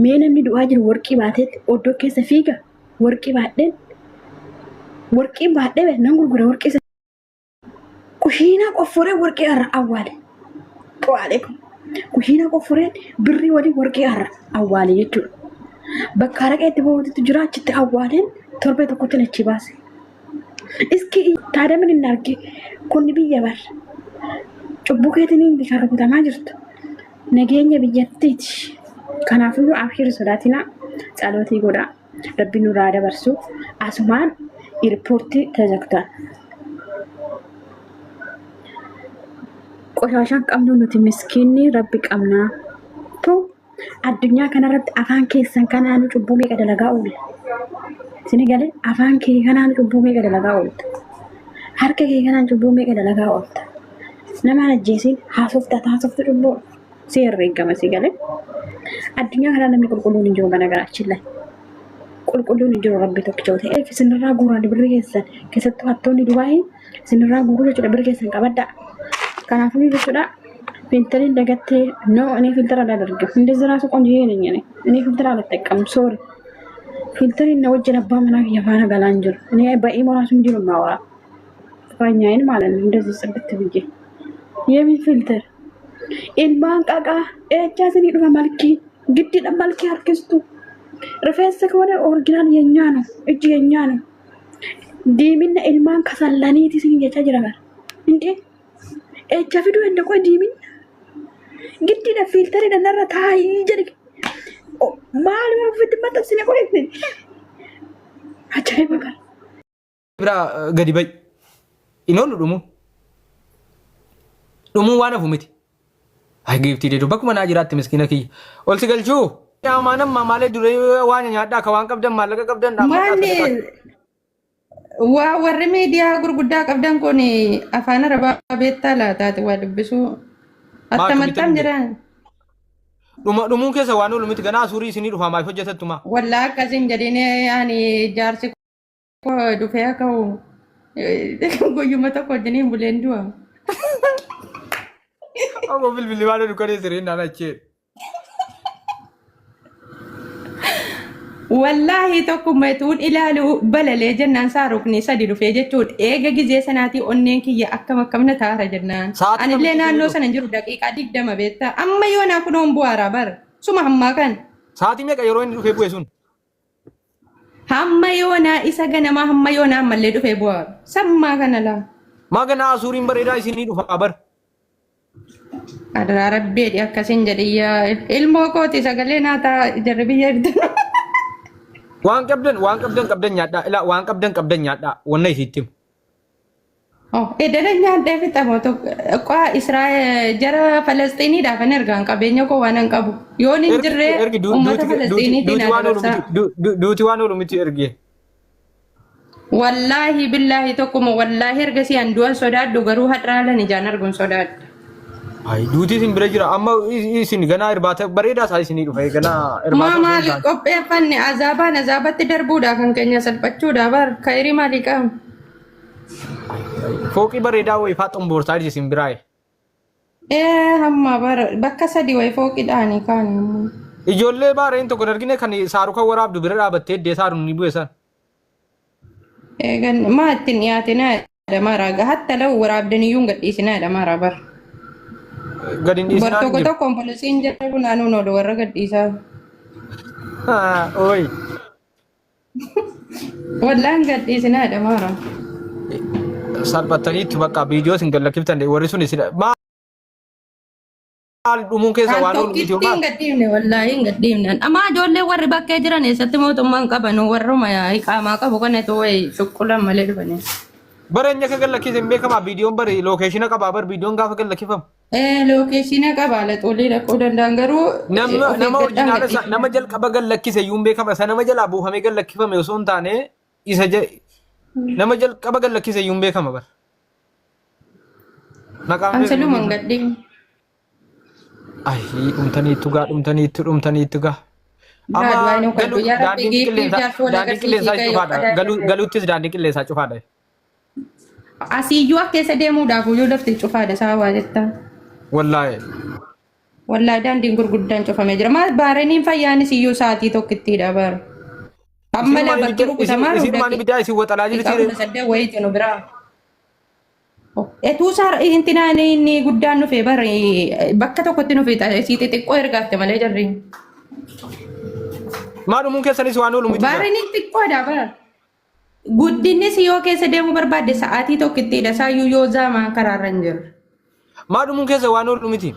mee namni du'aa jiru warqii baateetti oddoo keessa fiiga warqii baadhee nan gurgura warqii kushiinaa qofforee warqii har'a awwaale xoo'aalee kushiinaa qofforee birrii waliin warqii har'a awwaale jechuudha. Bakka haraqeetti boo'uutti jira achitti awwaaleen torbee tokkotti achi baase. Iski taadamin hin arge kunni biyya bar cubbuu keetiin kan rukutamaa jirtu nageenya biyyattiiti. Kanaafuu abshir sodaatina calootii godha rabbi nurraa dabarsu asumaan irpoortii tajaajilan. Qoshashaan qabnu nuti miskiinni rabbi qabnaa. Addunyaa kanarratti afaan keessan kanaan cubbuu meeqa dalagaa oole? Sini galee afaan kee kanaan cubbuu meeqa dalagaa oolta? Harka kee kanaan cubbuu meeqa dalagaa oolta? Nama ajjeesiin haasofta cubbuu si herreegama si galee. Addunyaa kanaa namni qulqulluun hin jiru garaachiin lai. Qulqulluun hin jiru rabbi tokkicha ta'eef sinirraa guuraa birrii keessan keessattuu hattoonni Dubaayii sinirraa guuruu jechuudha birrii keessan qabaddaa. Kanaafuu jechuudha. Filtering dagattee no ini filter ada darga. Ndezi rasu konjii nyenyane. Ini filter ala tekkam sorry. Filtering na wajjin abbaa manaa kiyya faana galaan jiru. Ini ba'ii muraasni jiru maawara. Faanyaayin maalan ndezi sabbitti biyye. Yemin filter. Ilmaan qaqaa echaa sinii dhufa malkii giddidha malkii harkistu. Rifeensa koone originaal yenyaanu ijji yenyaanu. Diiminna ilmaan kasallaniiti sinii jechaa jira gara. Indee echaa fiduu enda koo diimin. Giddidha filteri danarra taa'ii jedhe maal ofitti maxxansine qoletti ajaa'iba gara. Biraa gadi ba'i inoonu dhumuu waan hafu miti. Giiftii deedu bakkuma naa jiraatti miskiina kiyya ol si galchuu. Maanan maalee duree waan nyaadhaa ka waan qabdan maallaqa qabdan waa warri miidiyaa gurguddaa qabdan kun afaan arabaa beektaa laataati waa dubbisuu attamattam jiran. Dhumuun keessa waan oolu miti ganaa suurii isinii dhufaa maal hojjetattuma. Wallaa akkasiin jedhanii ani jaarsi dhufee akka guyyuma tokko wajjiniin buleen du'a. Ako bilbilli waan dukkanee sireen naan achee. Wallahi tokkummaa tuun ilaalu balalee jennaan saarukni sadi dhufee jechuudha. Eega gizee sanaatii onneen kiyya akkam taara jennaan. Anillee naannoo sana jiru daqiiqaa 20 beektaa. Amma yoo naa kunoon bu'aaraa bara. Suma hammaa kan. Saatii meeqa yeroo inni dhufee bu'e sun? Hamma yoo naa isa ganamaa hamma yoo naa ammallee dhufee bu'aaru. Sammaa kana laa. Maa ganaa suuriin bareedaa isinii dhufaa bara. Adaraa rabbeedhi akkasiin jedhiyyaa ilmoo kooti sagalee naataa jarri biyya erga. Waan qabdan nyaadhaa ilaa waan qabdan nyaadhaa wanna isitti. Edda nyaadhaa fixamoo qo'a Israa'el jara Falastiiniidhaaf hin ergaan qabeenya koo waan hin qabu. Yoon hin jirree uummata Falastiiniitiin agarsiisa. Duuti waan oolu miti ergee. Wallaahi billaahi tokkuma wallaahi ergasii an du'an sodaadhu garuu hadraalan ijaan arguun sodaadhu. Ay duuti isin bira jira amma isin ganaa irbaata bareedaa isaa isinii dhufe ganaa irbaata. Maal qopheeffanne azaabatti darbuudha kan keenya salphachuudha bar kayrii maalii qabu. Fooqii bareedaa wayii faa xumboorsaa isin biraaye. Hamma bar bakka sadii wayii fooqiidhaanii kaan. Ijoollee baareen tokko argine kan saaruka waraabdu bira dhaabattee eddee saaruun ni bu'e san. Maa ittiin dhiyaatinaa dhamaaraa hatta lau waraabdaniyyuu hin gadhiisinaa dhamaaraa bar. Gadin dhiisinaa hin jiru. Tokko kompolisiin jedhamu naannoon oolu warra gadhiisaa. Ooyi. Wallaan gadhiisinaa dhamaaraa. Salphattaniitti bakka viidiyoo sin gallakkiftan warri sun isin maal dhumuun keessa waan oolu miti homaa. Hin gadhiifne wallaahi hin gadhiifne. Amma ijoollee warri bakkee jiran eessatti mootummaan qaban warruma qaamaa qabu kanatu wayi shuqqulan malee dhufanii. Bareenya ka gallakkise hin beekamaa viidiyoon bare lookeeshina qabaa bar viidiyoon gaafa gallakkifamu. Lookeeshina qabaa laxoolee dhaquu danda'an garuu. Nama orjinaala nama jalqaba gallakkise iyyuu hin beekama isa nama jalaa buufamee gallakkifame osoo hin taane isa nama jalqaba gallakkise iyyuu hin beekama bar. Ansalumaan gadhiifne. Ay dhumtaniitu gaa. Galuuttis daandii qilleensaa cufaadha. Asiiyyuu akka keessa deemuudhaaf iyyuu lafti cufaadha sababaa jettaa. Wallaahi. Wallahi daandiin gurguddaan cufamee jira. Maal baareniin fayyaanis iyyuu sa'aatii tokkittiidha bara. Ammalee bakki rukutamaaru isin maal bidaa isin waxalaa jirti saddeet wayii jenu biraa. Etuu saara intinaan inni guddaan dhufee bara bakka tokkotti dhufee sii xixiqqoo ergaafte malee jarri. Maadhumuun keessanis waan oolu miti. Baareniin xiqqoodha bara. Guddinni si yoo keessa deemuu barbaadde sa'aatii tokkittiidha. Saayyuu yoo zaamaan karaarra hin jiru. Maadhumuun keessa waan oolu miti.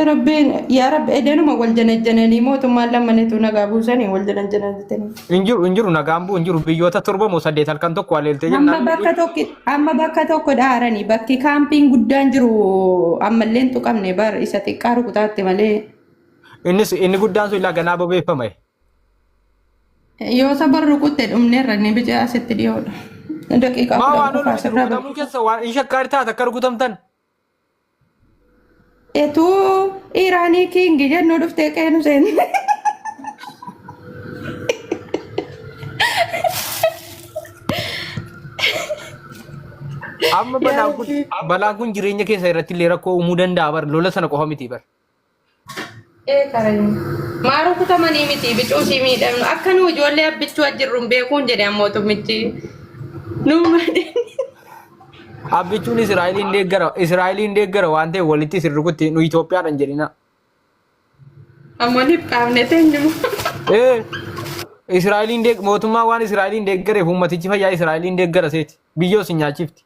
Rabbiin yaa rabbi edenuma wal janajjananii mootummaan lammaneetu nagaa buusanii wal janajjananii. Injiru nagaan buu injiru biyyoota 7 moo 8 halkan tokko waleeltee jennaan. Amma bakka tokko dhaaranii bakki kaampiin guddaan jiru ammallee hin tuqamne bar isa xiqqaa rukutaatte malee. Inni guddaan sun ilaa ganaa bobeeffame. Yoo sabar rukutte dhumneerra ni bicha asitti dhiyoodha. Daqiiqaa maa waan oolu miti rukutamuun keessa waan in shakkaari taate akka rukutamtan. Etuu Iraanii kiingi jennu dhuftee qeenu seeni. Amma balaan kun jireenya keessa irratti illee rakkoo uumuu danda'a bar lola sana qofa miti bar. Maa rukutamanii miti bicuusii miidhamnu akka nu ijoollee abbichuu ajjirruun beekuun jedhe ammootummichi. Abbichuun Israa'eliin deeggara waan ta'eef walitti isin rukutti nu Itoophiyaadhaan jedhina. Ammoo qaamne teenyu. Israa'eliin mootummaa waan Israa'eliin deeggareef uummatichi fayyaa Israa'eliin deeggara seeti biyyoo si nyaachifti.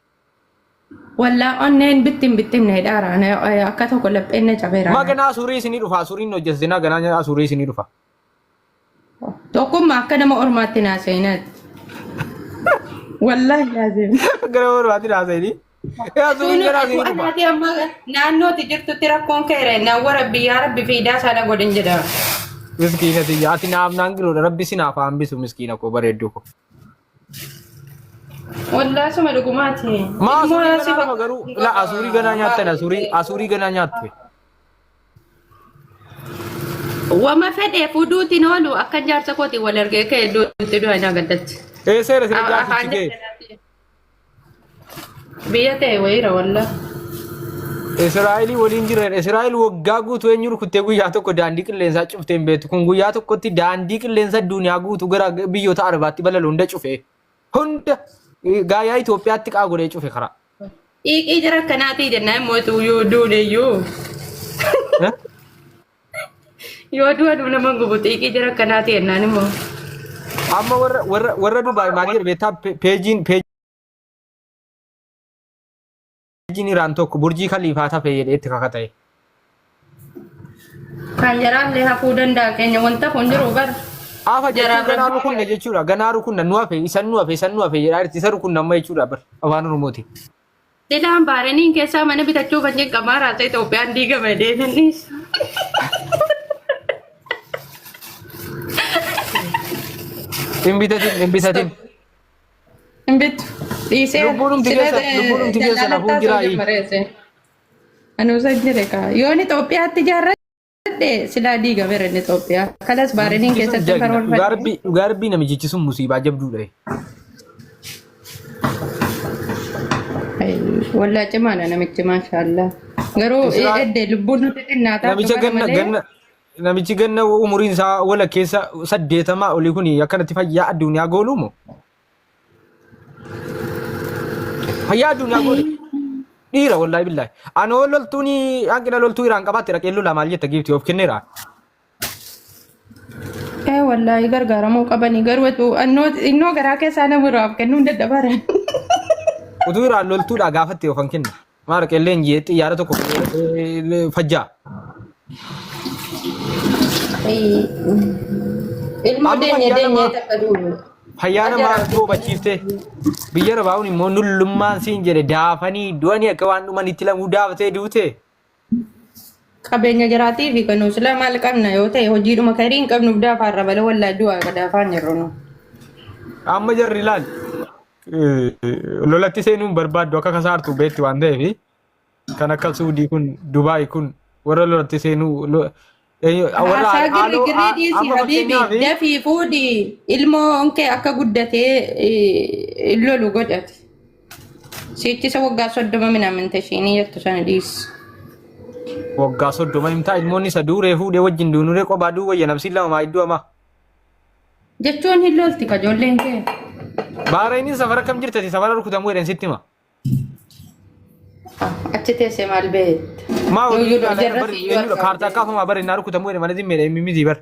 Wallaa onneen bittimne dhaaraan akka tokko lapheen cabeera. Maganaa asurii isinii dhufa asuriin hojjetina ganaa asurii isinii dhufa. Tokkummaa akka nama ormaatti naaseenaati. Wallahi lazim. Gara ormaatti naaseenii. Asuriin ganaa isinii dhufa. Anaati amma naannootti jirtutti rakkoon ka'eera naawwa rabbi yaa rabbi fiidaa sana godhin jedha. Miskiina tiyya ati naaf naan giroodha rabbi sinaaf hambisu miskiina koo bareedduu koo. Wallah sama dhugumaati. Maa garuu la asurii ganaa nyaattan asurii ganaa nyaattu. Wama fedhe fuduutiin oolu akka jaarsa kooti wal argee ka'e iddootti du'a naa gaddatti. Seera sirrii jaarsichi ga'e. Biyya ta'e wayiira wallah. Israa'elii waliin jiran Israa'el waggaa guutuu eenyu rukuttee guyyaa tokko daandii qilleensaa cuftee hin beektu kun guyyaa tokkotti daandii qilleensa addunyaa guutuu gara biyyoota arabaatti balalu hunda cufe hunda gaayaa Itoophiyaatti qaagolee cufe karaa. Dhiiqii jira akkanaatii jennaan mootuu yoo duuneyyuu. Yoo du'a nama gubu dhiiqii jira akkanaatii jennaan immoo. Amma warra Dubaay maal jedhe beektaa peejiin Iraan tokko burjii Khaliifaa tafee jedhee itti kakata'e. Kan jaraallee hafuu danda'a keenya wanta kun jiru bara. Afa jechuun ganaa rukunna jechuudha. Ganaa rukunna nu hafe isan nu hafe jedhaa isa rukunna amma jechuudha bar afaan Oromooti. Dilaan baaraniin keessaa mana bitachuu kan jeqamaa raasa Itoophiyaan diigame deemannis. Hin bitatin. Hin bitu. Lubbuun tigeessa lafuu jiraayi. Anuusa jire kaa. Yoon Itoophiyaatti ijaarradhe silaa diigameera inni Itoophiyaa. Kanas baaraniin keessatti karoorfate. Garbii namichichi sun musiibaa jabduudha. Wallaa cimaadha namichi maashaallah. Garuu eddee lubbuun nuti xinnaataa. Namichi ganna umuriin isaa wala keessa 80 olii kun akkanatti fayyaa addunyaa gooluu moo? Fayyaa addunyaa gooluu. Dhiira wallahi billahi. Ani loltuun hanqina loltuu Iraan qabaatti dhaqee lola maal jetta giiftii of kenneera. Wallahi gargaaramuu qabanii garuu innoo garaa keessaa nama biraaf kennuun dadhabaran. Utuu Iraan loltuudha gaafatte of kenne. Maal qelleen jee xiyyaara tokko fajjaa. Ilmoo deemee takka duuba. Fayyaa namaa roobachiiftee biyya rabaa'uun immoo nullummaan siin jedhe daafanii du'anii akka waan dhumanitti lamuu daafatee duute. Qabeenya jiraatii fi kan nuusila maal qabna yoo ta'e hojiidhuma karii hin qabnuuf daafaarra bala wallaa du'aa akka daafaan jirru nu. Amma jarri ilaali. Lolatti seenuun barbaaddu akka kasaartu beetti waan ta'eef kan akka Suudii kun Dubaay kun warra lolatti seenuu Haasaa girgirrii dhiisii habiibi dafii fuudhii ilmoo onkee akka guddatee lolu godhate. Sichisa waggaa 30 minaminte ishiinii jettu sana dhiisi. waggaa 30 himtaa ilmoonni isa duuree fuudhee wajjin duunuree kophaa duu wayya nabsiin lama maayidduu ama. Jechuun hin lolti ka ijoolleen kee. Baareenii safara kam jirtati safara rukutamuu jedhan sitti hima. Achi teessee maal beekte? Maa hojii kaartaa kaafamaa bare naa rukutamuu jedhan mana zimmee mimizii bar.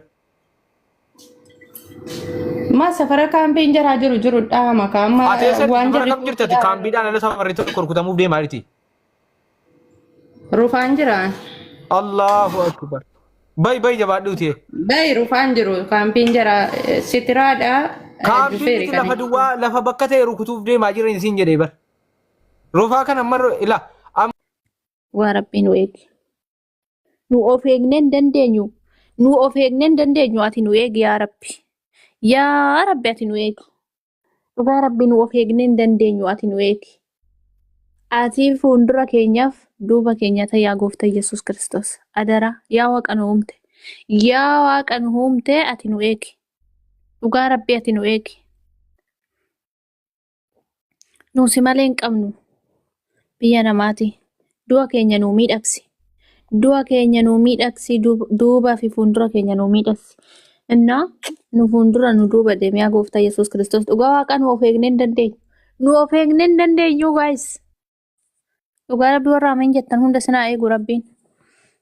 Maa safara kaampiin jaraa jiru dhaama kaama waan jirri kam jirtati kaampiidhaan ala safarri tokko rukutamuuf deemaa jirti. Rufaan jiraan. Allahu akbar. Bay jabaadhuuti. Bay rufaan jiru kaampiin jaraa sitiraadha. Kaampiin lafa duwwaa lafa bakka ta'e rukutuuf deemaa jiran isin jedhee bar. Rufaa kana amma ila. Waa Rabbiin eegi. Nu of eegneen dandeenyu. Nu of eegneen dandeenyu ati nu eegi yaa Rabbi. Yaa Rabbi ati nu eegi. Dhugaa Rabbi nu of eegneen dandeenyu ati nu eegi. Ati fuuldura keenyaaf duuba keenya ta'e yaa gooftaa Yesuus Kiristoos. Adara yaa Waaqa nu uumte. Yaa Waaqa nu uumte ati nu eegi. Dhugaa Rabbi ati nu eegi. Nusi malee hin qabnu. Biyya namaati. Du'a keenya nuu miidhagsi. Du'a keenya nuu miidhagsi. Duuba fi fuuldura keenya nuu miidhagsi. Innaa nu fuuldura nu duuba deeme yaa gooftaa Yesuus Kiristoos. Dhugaa Waaqa nu of eegneen dandeenyu. Nu of eegneen dandeenyu guys. Dhugaa Rabbi warra ameen jettan hunda sinaa eegu Rabbiin.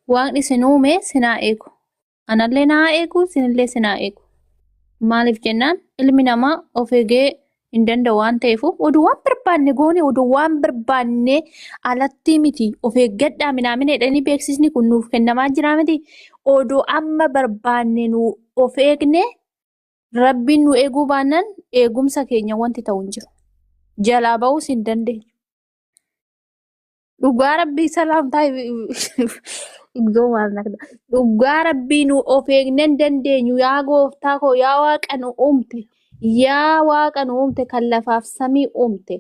Waaqni sin uume sinaa eegu. Anallee naa eegu sinillee sinaa eegu. Maaliif jennaan ilmi namaa of eegee hin danda'u waan ta'eef oduu waan barbaanne goone oduu waan barbaanne alatti miti of eeggadhaa minaamina jedhanii beeksisni kun nuuf kennamaa jira miti oduu amma barbaanne nu of eegne Rabbiin nu eeguu baannaan eegumsa keenya wanti ta'u hin jiru. Jalaa ba'uus hin dandeenyu. Dhugaa Rabbii salaam taa'e iddoo maal nakda. Dhugaa Rabbii nu of eegneen dandeenyu yaa gooftaa koo yaa Waaqa nu uumte. Yaa Waaqa nu uumte kan lafaaf samii uumte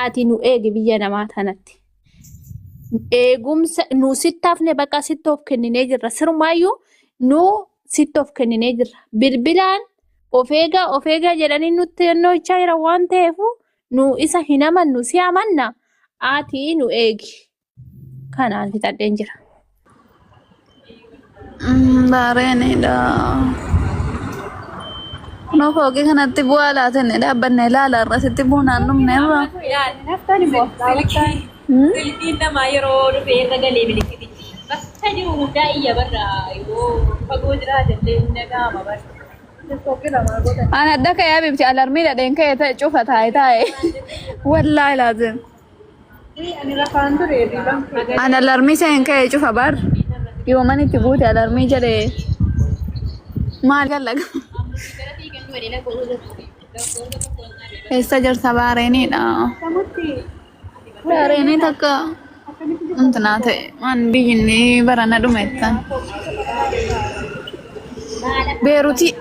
ati nu eegi biyya namaa tanatti. Eegumsa nu sittaafne bakka sitti of kenninee jirra. Sirmaayyuu nu sitti of kenninee jirra. Bilbilaan of eegaa jedhanii nutti yennoo ichaa jira waan ta'eef nu isa hin amannu si amanna ati nu eegi. Kanaan fixadheen jira. Baareenidha. No foogii kanatti bu'aa laatanii dhaabbanne ilaala irratti buunaan dhumne irra. Bilbiin namaa yeroo dhufee irra galee bilikkiti. Bakka jiru hundaa iyya barra yoo fagoo jiraatellee hin dhaga'ama barra. Ani adda ka'ee bibti alarmii dhadheen ka'ee ta'e cufa taa'e. Wallaahi laatin. Ani alarmii seen ka'ee cufa bar. Yoo man itti buute alarmii jedhee maal gallaga. Keessa jirta baareenidha. Baareenii takka intinaa ta'e waan biyyinni barana dhumettan. Beerutii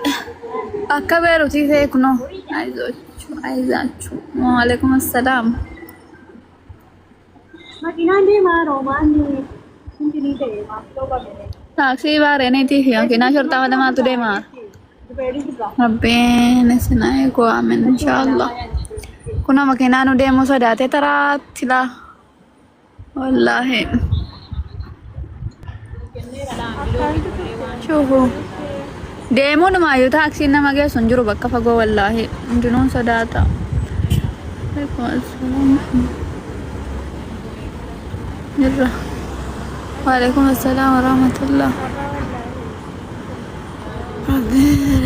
akka beerutii ta'e kunoo aizaachuu. Waalaikum assalaam. Makiinaan deemaa roomaanni hundinii ta'e maastoo qabne. Taaksii baareenii fi makiinaa shortaa lamaatu deemaa. Rabbiin isin eeguu aamin inshaallah. Kuna makiinaa nu deemuu sodaatee taraatti laa. Wallaahi. Shufu. Deemuun maayyuu taaksiin nama geessu hin jiru bakka fagoo wallaahi. Hundinuun sodaata. Jirra. Waalaikum assalaam warahmatullah. Rabbiin